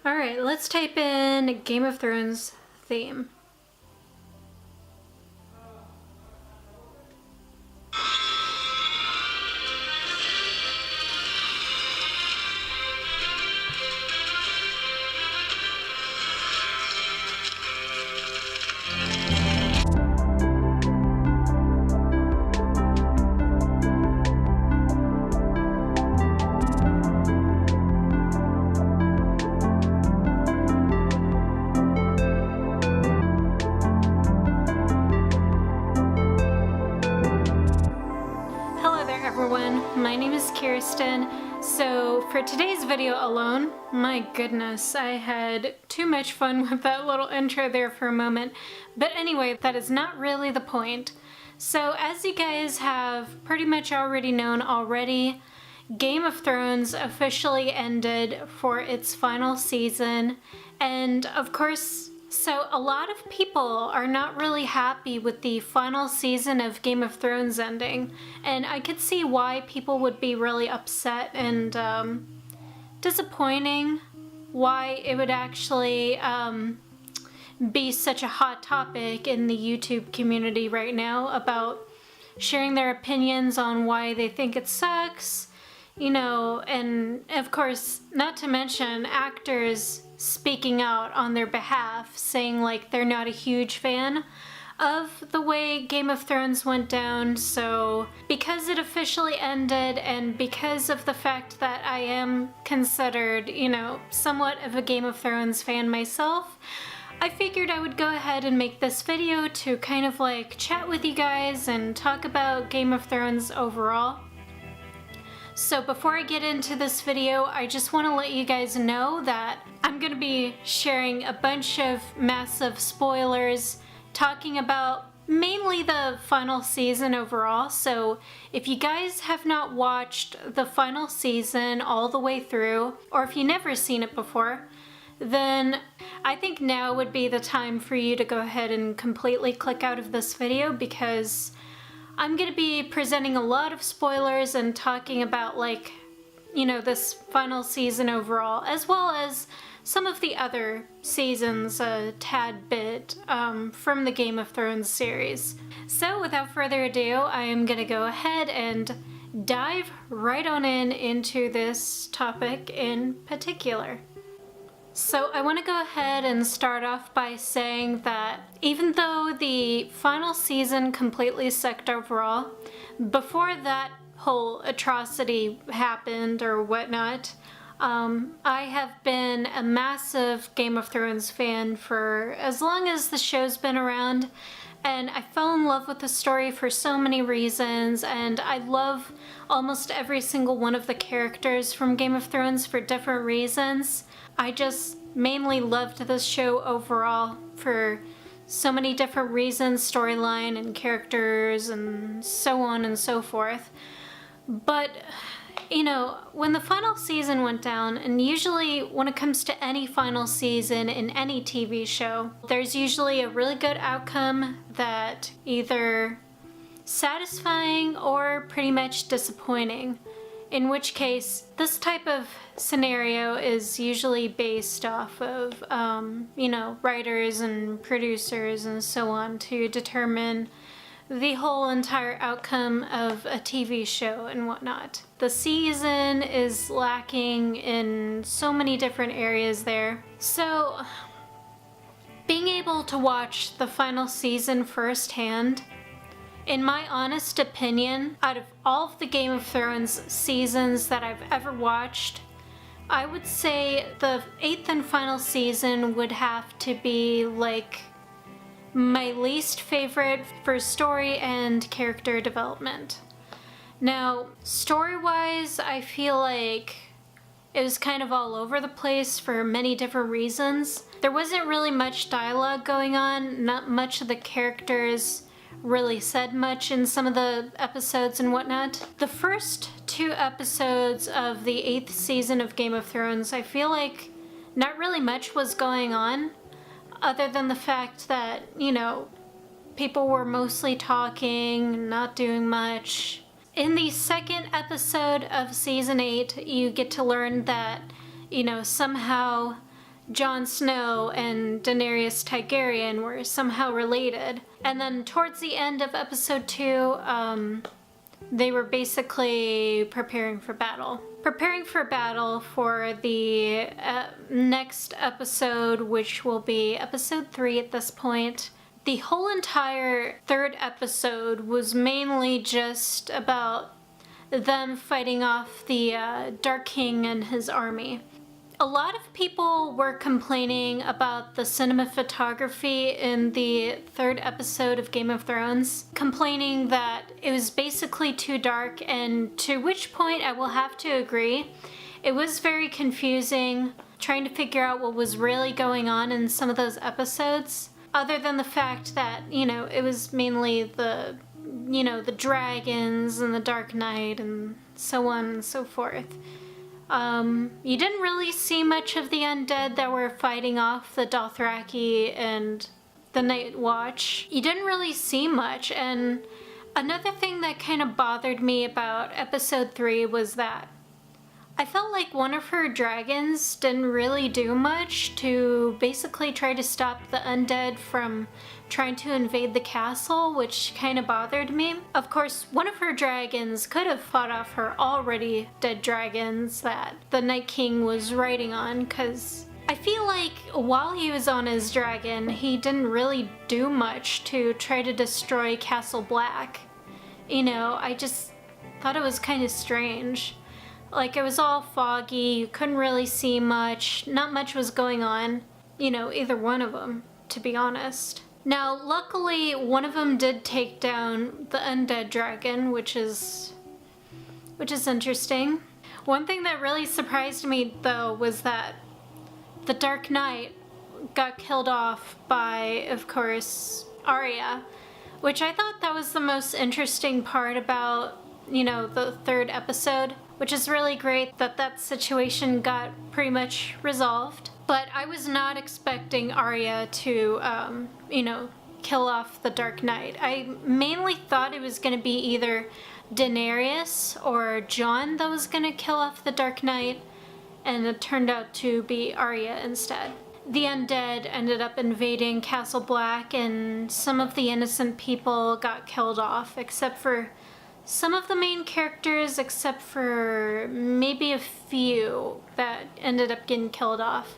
Alright, let's type in Game of Thrones theme. My name is Kirsten. So for today's video alone, my goodness, I had too much fun with that little intro there for a moment. But anyway, that is not really the point. So as you guys have pretty much already known already, Game of Thrones officially ended for its final season. And of course, so a lot of people are not really happy with the final season of Game of Thrones ending, and I could see why people would be really upset and disappointing, why it would actually be such a hot topic in the YouTube community right now about sharing their opinions on why they think it sucks, you know, and of course, not to mention actors speaking out on their behalf, saying like they're not a huge fan of the way Game of Thrones went down. So because it officially ended and because of the fact that I am considered, you know, somewhat of a Game of Thrones fan myself, I figured I would go ahead and make this video to kind of like chat with you guys and talk about Game of Thrones overall. So before I get into this video, I just want to let you guys know that I'm going to be sharing a bunch of massive spoilers, talking about mainly the final season overall. So if you guys have not watched the final season all the way through, or if you've never seen it before, then I think now would be the time for you to go ahead and completely click out of this video, because I'm going to be presenting a lot of spoilers and talking about, like, you know, this final season overall, as well as some of the other seasons a tad bit from the Game of Thrones series. So without further ado, I am going to go ahead and dive right on into this topic in particular. So I want to go ahead and start off by saying that even though the final season completely sucked overall, before that whole atrocity happened or whatnot, I have been a massive Game of Thrones fan for as long as the show's been around, and I fell in love with the story for so many reasons, and I love almost every single one of the characters from Game of Thrones for different reasons. I just mainly loved this show overall for so many different reasons, storyline and characters and so on and so forth. But, you know, when the final season went down, and usually when it comes to any final season in any TV show, there's usually a really good outcome that either satisfying or pretty much disappointing. In which case, this type of scenario is usually based off of, you know, writers and producers and so on to determine the whole entire outcome of a TV show and whatnot. The season is lacking in so many different areas there. So, being able to watch the final season firsthand, in my honest opinion, out of all of the Game of Thrones seasons that I've ever watched, I would say the 8th and final season would have to be like my least favorite for story and character development. Now, story-wise, I feel like it was kind of all over the place for many different reasons. There wasn't really much dialogue going on, not much of the characters really said much in some of the episodes and whatnot. The first 2 episodes of the 8th season of Game of Thrones, I feel like not really much was going on, other than the fact that, you know, people were mostly talking, not doing much. In the second episode of season 8, you get to learn that, you know, somehow Jon Snow and Daenerys Targaryen were somehow related. And then towards the end of episode 2, they were basically preparing for battle. Preparing for battle for the next episode, which will be episode 3 at this point. The whole entire third episode was mainly just about them fighting off the Dark King and his army. A lot of people were complaining about the cinematography in the third episode of Game of Thrones, complaining that it was basically too dark, and to which point I will have to agree. It was very confusing trying to figure out what was really going on in some of those episodes, other than the fact that, it was mainly the dragons and the Dark Knight and so on and so forth. You didn't really see much of the undead that were fighting off the Dothraki and the Night Watch. You didn't really see much, and another thing that kind of bothered me about episode 3 was that I felt like one of her dragons didn't really do much to basically try to stop the undead from trying to invade the castle, which kind of bothered me. Of course, one of her dragons could have fought off her already dead dragons that the Night King was riding on, because I feel like while he was on his dragon, he didn't really do much to try to destroy Castle Black. I just thought it was kind of strange. Like, it was all foggy, you couldn't really see much, not much was going on, either one of them, to be honest. Now, luckily, one of them did take down the undead dragon, which is interesting. One thing that really surprised me, though, was that the Dark Knight got killed off by, of course, Arya, which I thought that was the most interesting part about, the third episode, which is really great that situation got pretty much resolved. But I was not expecting Arya to, kill off the Dark Knight. I mainly thought it was going to be either Daenerys or Jon that was going to kill off the Dark Knight, and it turned out to be Arya instead. The undead ended up invading Castle Black, and some of the innocent people got killed off, except for some of the main characters, except for maybe a few that ended up getting killed off.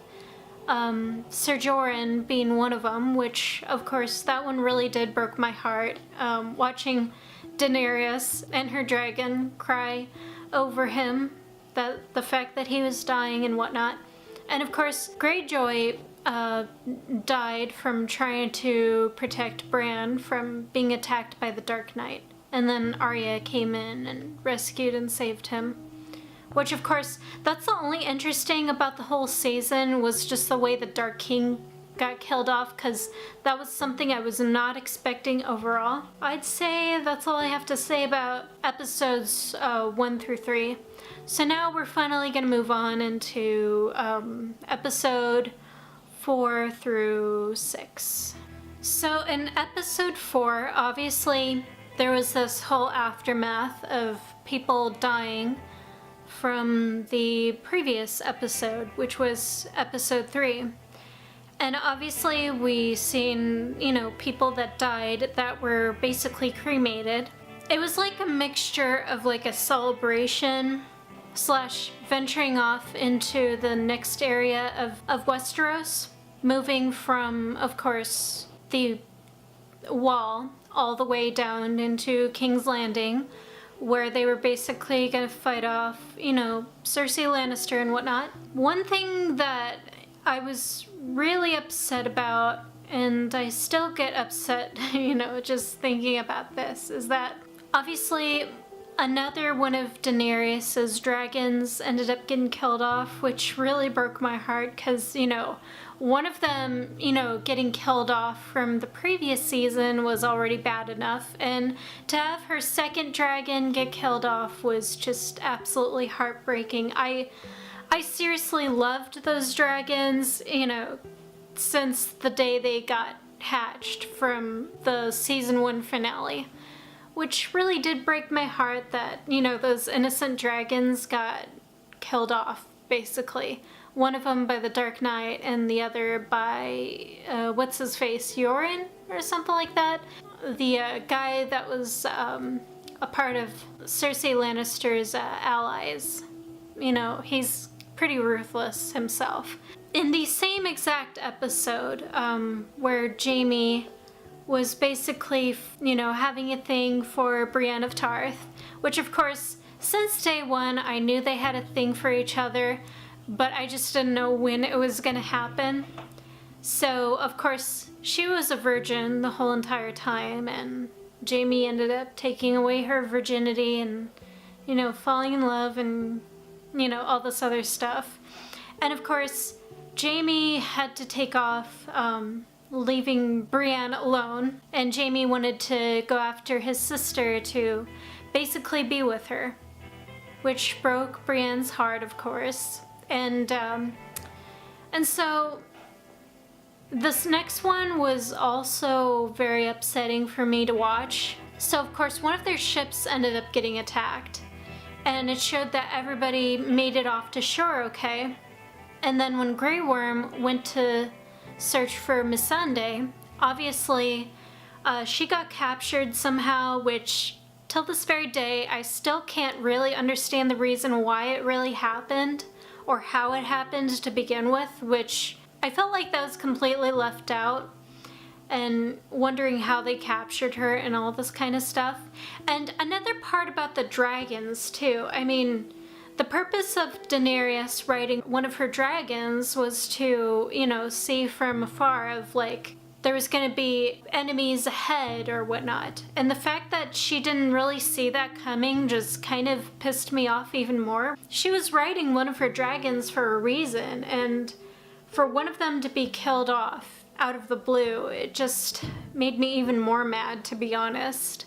Ser Jorah being one of them, which, of course, that one really did break my heart. Watching Daenerys and her dragon cry over him, the fact that he was dying and whatnot. And, of course, Greyjoy died from trying to protect Bran from being attacked by the Dark Knight. And then Arya came in and rescued and saved him. Which, of course, that's the only interesting about the whole season, was just the way the Dark King got killed off, because that was something I was not expecting overall. I'd say that's all I have to say about episodes 1 through 3. So now we're finally going to move on into episode 4 through 6. So in episode 4, obviously, there was this whole aftermath of people dying from the previous episode, which was episode 3. And obviously we seen, people that died that were basically cremated. It was like a mixture of like a celebration / venturing off into the next area of Westeros, moving from, of course, the wall all the way down into King's Landing, where they were basically going to fight off, Cersei Lannister and whatnot. One thing that I was really upset about, and I still get upset, just thinking about this, is that obviously another one of Daenerys' dragons ended up getting killed off, which really broke my heart, because, one of them, getting killed off from the previous season was already bad enough, and to have her second dragon get killed off was just absolutely heartbreaking. I seriously loved those dragons, since the day they got hatched from the season 1 finale, which really did break my heart that, those innocent dragons got killed off, basically. One of them by the Dark Knight and the other by, what's his face, Yoren or something like that. The guy that was a part of Cersei Lannister's allies. You know, he's pretty ruthless himself. In the same exact episode where Jaime was basically, you know, having a thing for Brienne of Tarth, which of course, since day one, I knew they had a thing for each other, but I just didn't know when it was gonna happen. So, of course, she was a virgin the whole entire time, and Jaime ended up taking away her virginity and, you know, falling in love and, you know, all this other stuff. And of course, Jaime had to take off, leaving Brienne alone, and Jaime wanted to go after his sister to basically be with her, which broke Brienne's heart, of course. And so this next one was also very upsetting for me to watch. So of course, one of their ships ended up getting attacked, and it showed that everybody made it off to shore okay. And then when Grey Worm went to search for Missandei, obviously she got captured somehow, which till this very day I still can't really understand the reason why it really happened or how it happened to begin with, which I felt like that was completely left out, and wondering how they captured her and all this kind of stuff. And another part about the dragons too. I mean, the purpose of Daenerys riding one of her dragons was to, you know, see from afar of like there was going to be enemies ahead or whatnot. And the fact that she didn't really see that coming just kind of pissed me off even more. She was riding one of her dragons for a reason, and for one of them to be killed off out of the blue, it just made me even more mad, to be honest.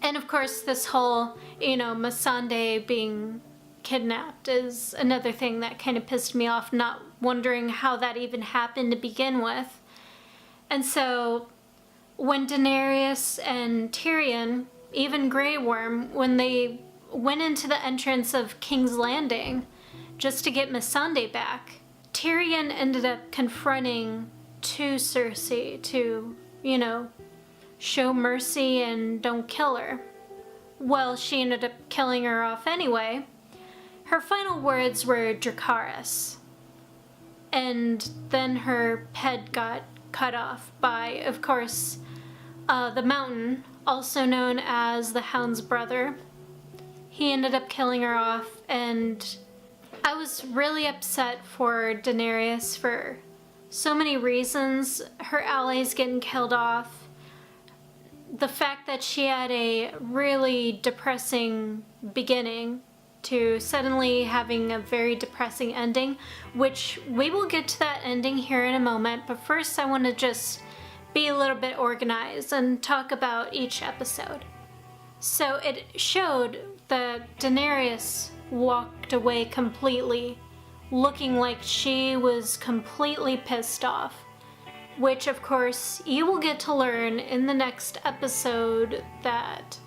And of course, this whole, you know, Missandei being kidnapped is another thing that kind of pissed me off, not wondering how that even happened to begin with. And so when Daenerys and Tyrion, even Grey Worm, when they went into the entrance of King's Landing just to get Missandei back, Tyrion ended up confronting to Cersei to, you know, show mercy and don't kill her. Well, she ended up killing her off anyway. Her final words were Dracarys. And then her head got cut off by, of course, the Mountain, also known as the Hound's brother. He ended up killing her off, and I was really upset for Daenerys for so many reasons. Her allies getting killed off, the fact that she had a really depressing beginning to suddenly having a very depressing ending, which we will get to that ending here in a moment, but first I want to just be a little bit organized and talk about each episode. So it showed that Daenerys walked away completely, looking like she was completely pissed off, which of course you will get to learn in the next episode that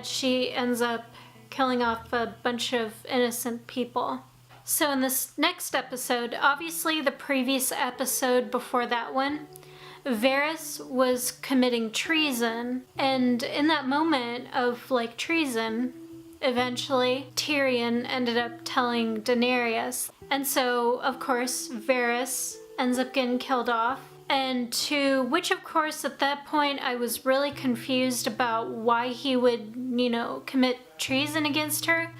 she ends up killing off a bunch of innocent people. So in this next episode, obviously the previous episode before that one, Varys was committing treason, and in that moment of like treason, eventually Tyrion ended up telling Daenerys, and so of course Varys ends up getting killed off. And to which, of course, at that point, I was really confused about why he would, you know, commit treason against her,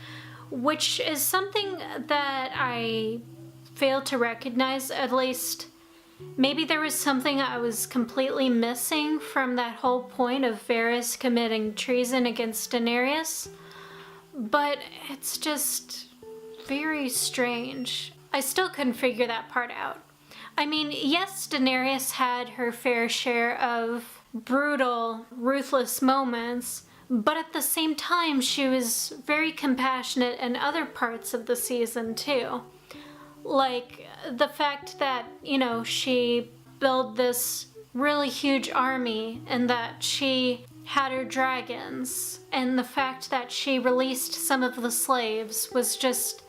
which is something that I failed to recognize. At least, maybe there was something I was completely missing from that whole point of Varys committing treason against Daenerys. But it's just very strange. I still couldn't figure that part out. I mean, yes, Daenerys had her fair share of brutal, ruthless moments, but at the same time, she was very compassionate in other parts of the season, too. Like, the fact that, you know, she built this really huge army and that she had her dragons, and the fact that she released some of the slaves was just,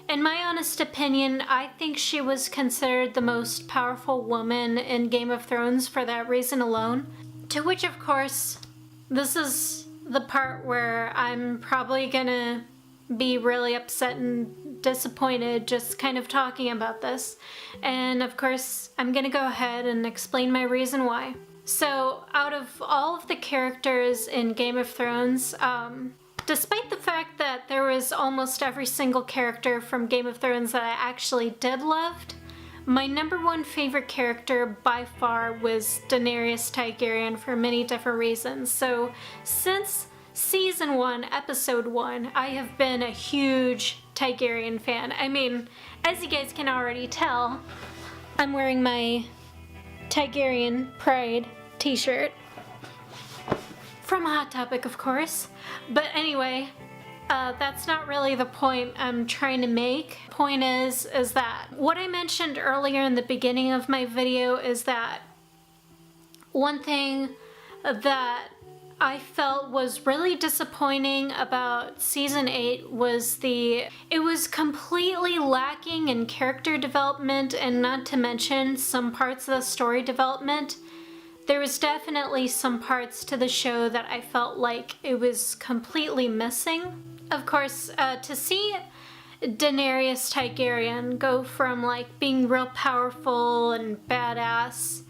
In my honest opinion, I think she was considered the most powerful woman in Game of Thrones for that reason alone. To which, of course, this is the part where I'm probably gonna be really upset and disappointed just kind of talking about this. And of course, I'm gonna go ahead and explain my reason why. So, out of all of the characters in Game of Thrones, despite the fact that there was almost every single character from Game of Thrones that I actually did loved, my number one favorite character by far was Daenerys Targaryen for many different reasons. So since season 1, episode 1, I have been a huge Targaryen fan. I mean, as you guys can already tell, I'm wearing my Targaryen Pride t-shirt. From Hot Topic, of course. But anyway, that's not really the point I'm trying to make. Point is that what I mentioned earlier in the beginning of my video is that one thing that I felt was really disappointing about season 8 was it was completely lacking in character development, and not to mention some parts of the story development. There was definitely some parts to the show that I felt like it was completely missing. Of course, to see Daenerys Targaryen go from like being real powerful and badass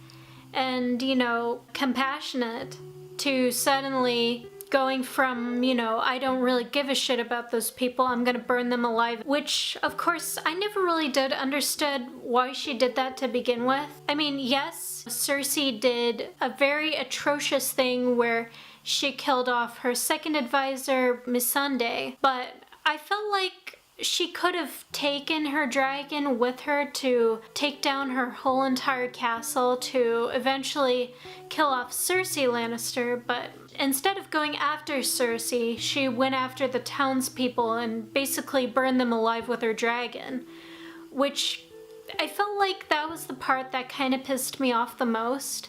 and, you know, compassionate to suddenly going from, you know, I don't really give a shit about those people, I'm gonna burn them alive, which, of course, I never really did understood why she did that to begin with. I mean, yes, Cersei did a very atrocious thing where she killed off her second advisor, Missandei, but I felt like she could have taken her dragon with her to take down her whole entire castle to eventually kill off Cersei Lannister, but instead of going after Cersei, she went after the townspeople and basically burned them alive with her dragon, which I felt like that was the part that kind of pissed me off the most.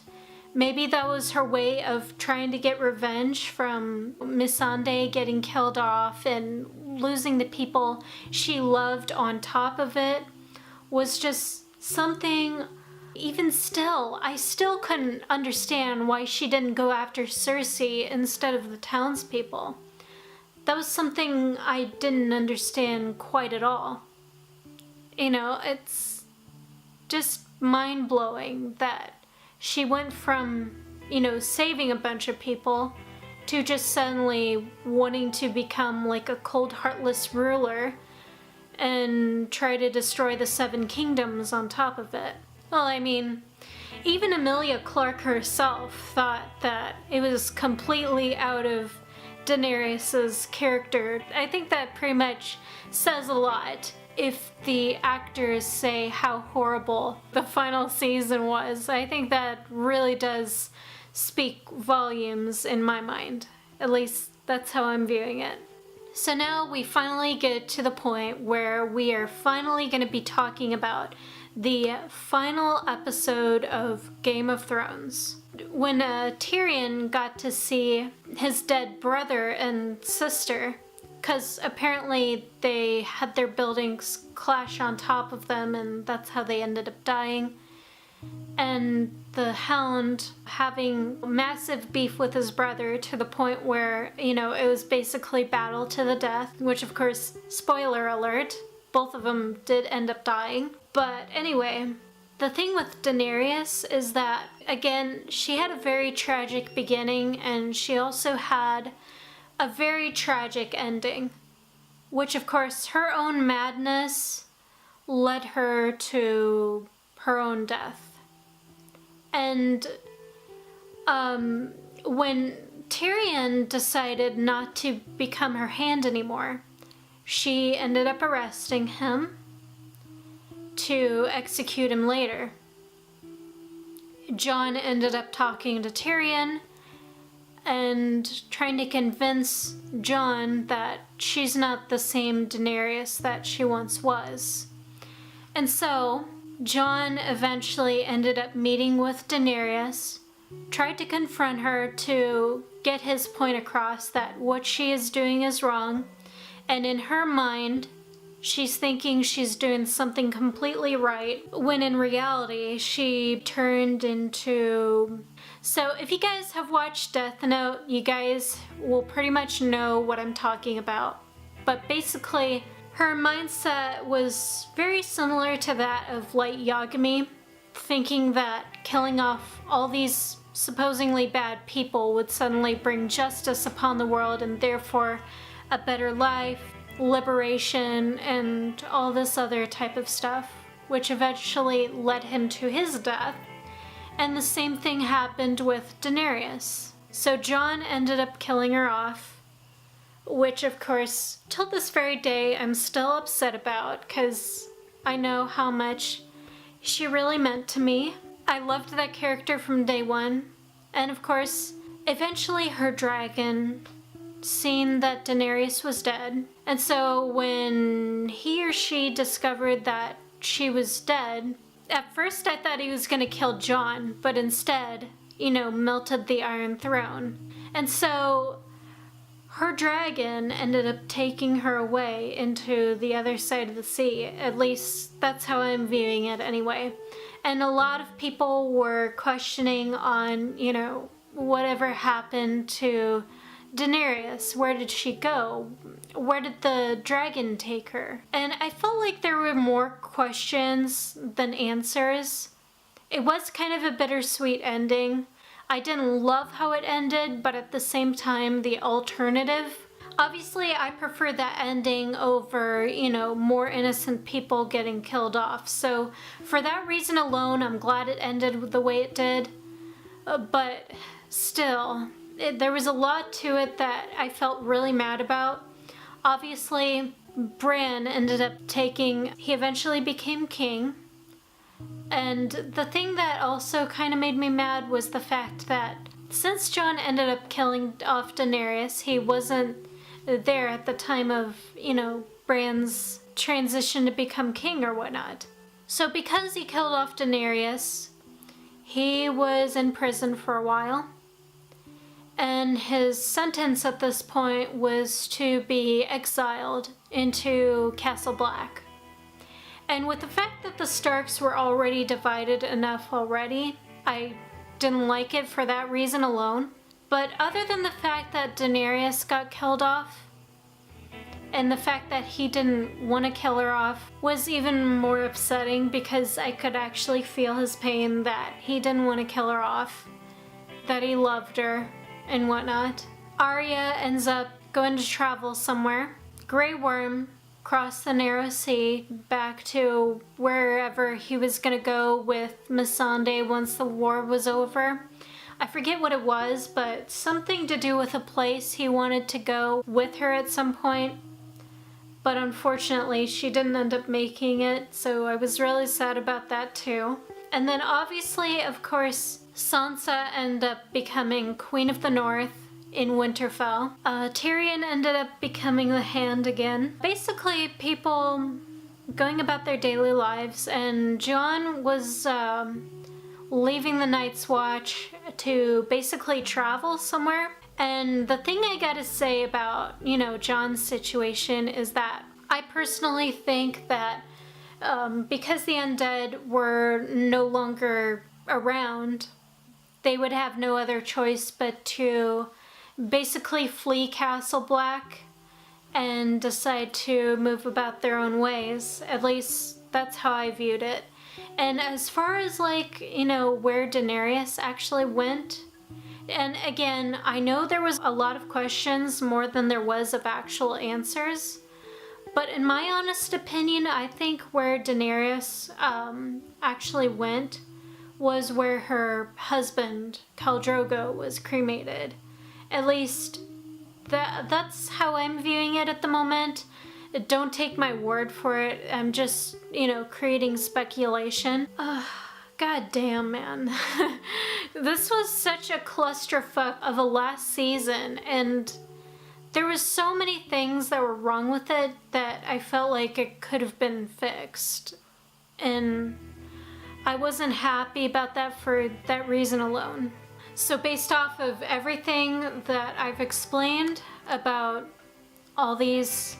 Maybe that was her way of trying to get revenge from Missandei getting killed off and losing the people she loved on top of it was just something. Even still, I still couldn't understand why she didn't go after Cersei instead of the townspeople. That was something I didn't understand quite at all. You know, it's just mind-blowing that she went from, you know, saving a bunch of people to just suddenly wanting to become like a cold, heartless ruler and try to destroy the Seven Kingdoms on top of it. Well, I mean, even Emilia Clarke herself thought that it was completely out of Daenerys' character. I think that pretty much says a lot. If the actors say how horrible the final season was, I think that really does speak volumes in my mind. At least that's how I'm viewing it. So now we finally get to the point where we are finally going to be talking about the final episode of Game of Thrones. When Tyrion got to see his dead brother and sister, because apparently they had their buildings clash on top of them and that's how they ended up dying. And the Hound having massive beef with his brother to the point where, you know, it was basically battle to the death, which of course, spoiler alert, both of them did end up dying. But anyway, the thing with Daenerys is that, again, she had a very tragic beginning and she also had a very tragic ending, which of course her own madness led her to her own death. And when Tyrion decided not to become her hand anymore, she ended up arresting him to execute him later. Jon ended up talking to Tyrion and trying to convince Jon that she's not the same Daenerys that she once was. And so, Jon eventually ended up meeting with Daenerys, tried to confront her to get his point across that what she is doing is wrong, and in her mind, she's thinking she's doing something completely right, when in reality, she turned into... So if you guys have watched Death Note, you guys will pretty much know what I'm talking about. But basically, her mindset was very similar to that of Light Yagami, thinking that killing off all these supposedly bad people would suddenly bring justice upon the world and therefore a better life, liberation, and all this other type of stuff, which eventually led him to his death. And the same thing happened with Daenerys. So Jon ended up killing her off, which of course, till this very day, I'm still upset about because I know how much she really meant to me. I loved that character from day one. And of course, eventually her dragon seen that Daenerys was dead. And so when he or she discovered that she was dead, at first I thought he was gonna kill Jon, but instead, melted the Iron Throne. And so her dragon ended up taking her away into the other side of the sea. At least that's how I'm viewing it anyway. And a lot of people were questioning on, whatever happened to Daenerys. Where did she go? Where did the dragon take her? And I felt like there were more questions than answers. It was kind of a bittersweet ending. I didn't love how it ended, but at the same time, the alternative. Obviously, I prefer that ending over, more innocent people getting killed off. So for that reason alone, I'm glad it ended the way it did. But still, there was a lot to it that I felt really mad about. Obviously, Bran ended up he eventually became king. And the thing that also kind of made me mad was the fact that since Jon ended up killing off Daenerys, he wasn't there at the time of, Bran's transition to become king or whatnot. So because he killed off Daenerys, he was in prison for a while. And his sentence at this point was to be exiled into Castle Black. And with the fact that the Starks were already divided enough already, I didn't like it for that reason alone. But other than the fact that Daenerys got killed off, and the fact that he didn't want to kill her off was even more upsetting because I could actually feel his pain that he didn't want to kill her off, that he loved her, and whatnot. Arya ends up going to travel somewhere. Grey Worm crossed the narrow sea back to wherever he was gonna go with Missandei once the war was over. I forget what it was, but something to do with a place he wanted to go with her at some point. But unfortunately, she didn't end up making it, so I was really sad about that too. And then obviously, of course, Sansa ended up becoming Queen of the North in Winterfell. Tyrion ended up becoming the Hand again. Basically, people going about their daily lives, and Jon was leaving the Night's Watch to basically travel somewhere. And the thing I gotta say about, Jon's situation is that I personally think that because the undead were no longer around, they would have no other choice but to basically flee Castle Black and decide to move about their own ways. At least that's how I viewed it. And as far as where Daenerys actually went, and again, I know there was a lot of questions more than there was of actual answers, but in my honest opinion, I think where Daenerys actually went was where her husband, Khal Drogo, was cremated. At least that's how I'm viewing it at the moment. Don't take my word for it. I'm just, creating speculation. God damn, man. This was such a clusterfuck of a last season, and there was so many things that were wrong with it that I felt like it could have been fixed. And I wasn't happy about that for that reason alone. So based off of everything that I've explained about all these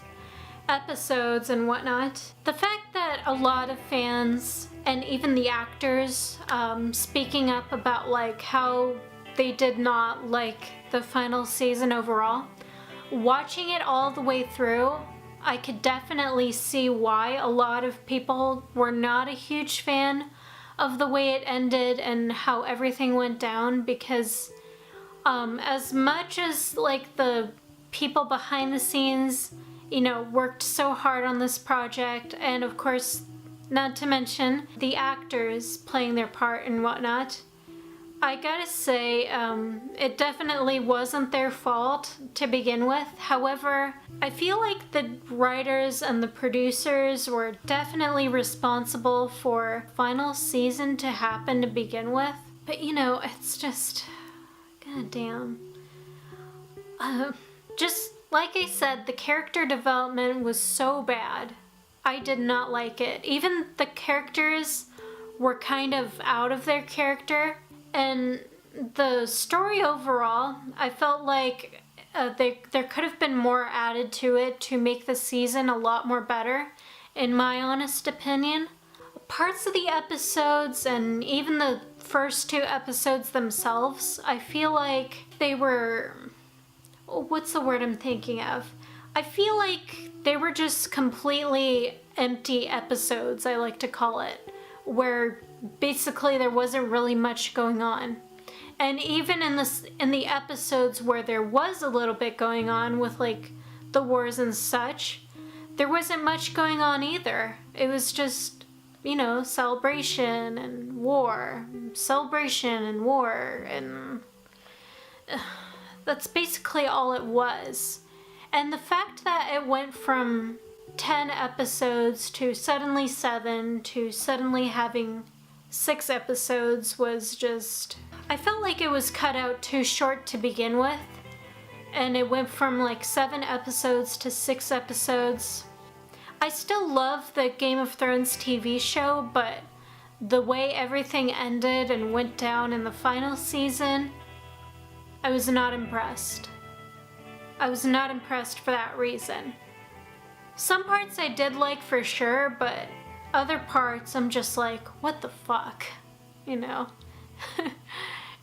episodes and whatnot. The fact that a lot of fans and even the actors speaking up about like how they did not like the final season overall, watching it all the way through, I could definitely see why a lot of people were not a huge fan of the way it ended and how everything went down, because as much as like the people behind the scenes, you know, worked so hard on this project, and of course, not to mention the actors playing their part and whatnot, I gotta say, it definitely wasn't their fault to begin with. However, I feel like the writers and the producers were definitely responsible for final season to happen to begin with. But you know, it's just, goddamn. Just like I said, the character development was so bad. I did not like it. Even the characters were kind of out of their character. And the story overall, I felt like there could have been more added to it to make the season a lot more better, in my honest opinion. Parts of the episodes and even the first 2 episodes themselves, I feel like they were... what's the word I'm thinking of? I feel like they were just completely empty episodes, I like to call it, where basically there wasn't really much going on. And even in the episodes where there was a little bit going on with like the wars and such, there wasn't much going on either. It was just, you know, celebration and war, celebration and war, and that's basically all it was. And the fact that it went from 10 episodes to suddenly 7 to suddenly having 6 episodes was just... I felt like it was cut out too short to begin with, and it went from like 7 episodes to 6 episodes. I still love the Game of Thrones TV show, but the way everything ended and went down in the final season, I was not impressed. I was not impressed for that reason. Some parts I did like for sure, but other parts I'm just like, what the fuck? You know?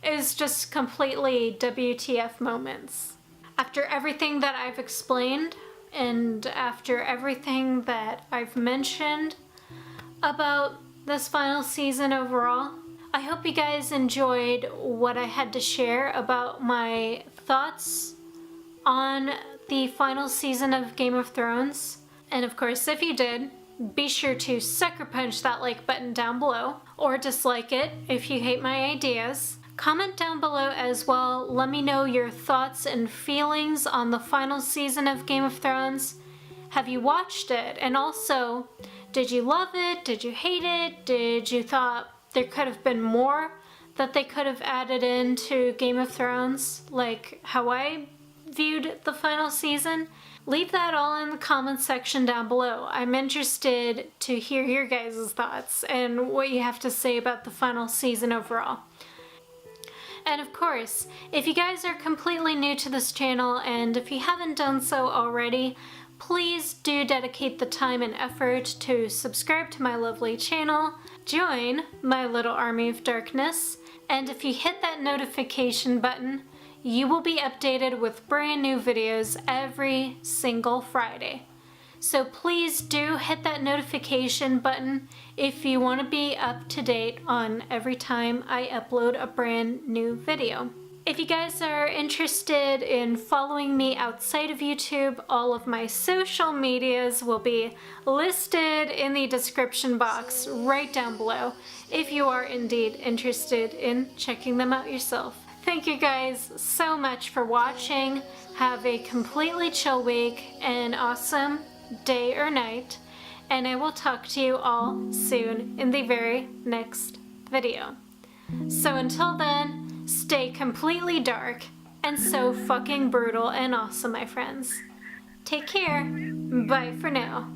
It's just completely WTF moments. After everything that I've explained, and after everything that I've mentioned about this final season overall, I hope you guys enjoyed what I had to share about my thoughts on the final season of Game of Thrones. And of course, if you did, be sure to sucker punch that like button down below, or dislike it if you hate my ideas. Comment down below as well. Let me know your thoughts and feelings on the final season of Game of Thrones. Have you watched it? And also, did you love it? Did you hate it? Did you thought there could have been more that they could have added into Game of Thrones, like how I viewed the final season? Leave that all in the comments section down below. I'm interested to hear your guys' thoughts and what you have to say about the final season overall. And of course, if you guys are completely new to this channel, and if you haven't done so already, please do dedicate the time and effort to subscribe to my lovely channel, join my little army of darkness, and if you hit that notification button, you will be updated with brand new videos every single Friday. So please do hit that notification button if you want to be up to date on every time I upload a brand new video. If you guys are interested in following me outside of YouTube, all of my social medias will be listed in the description box right down below if you are indeed interested in checking them out yourself. Thank you guys so much for watching. Have a completely chill week, an awesome day or night, and I will talk to you all soon in the very next video. So until then, stay completely dark and so fucking brutal and awesome, my friends. Take care. Bye for now.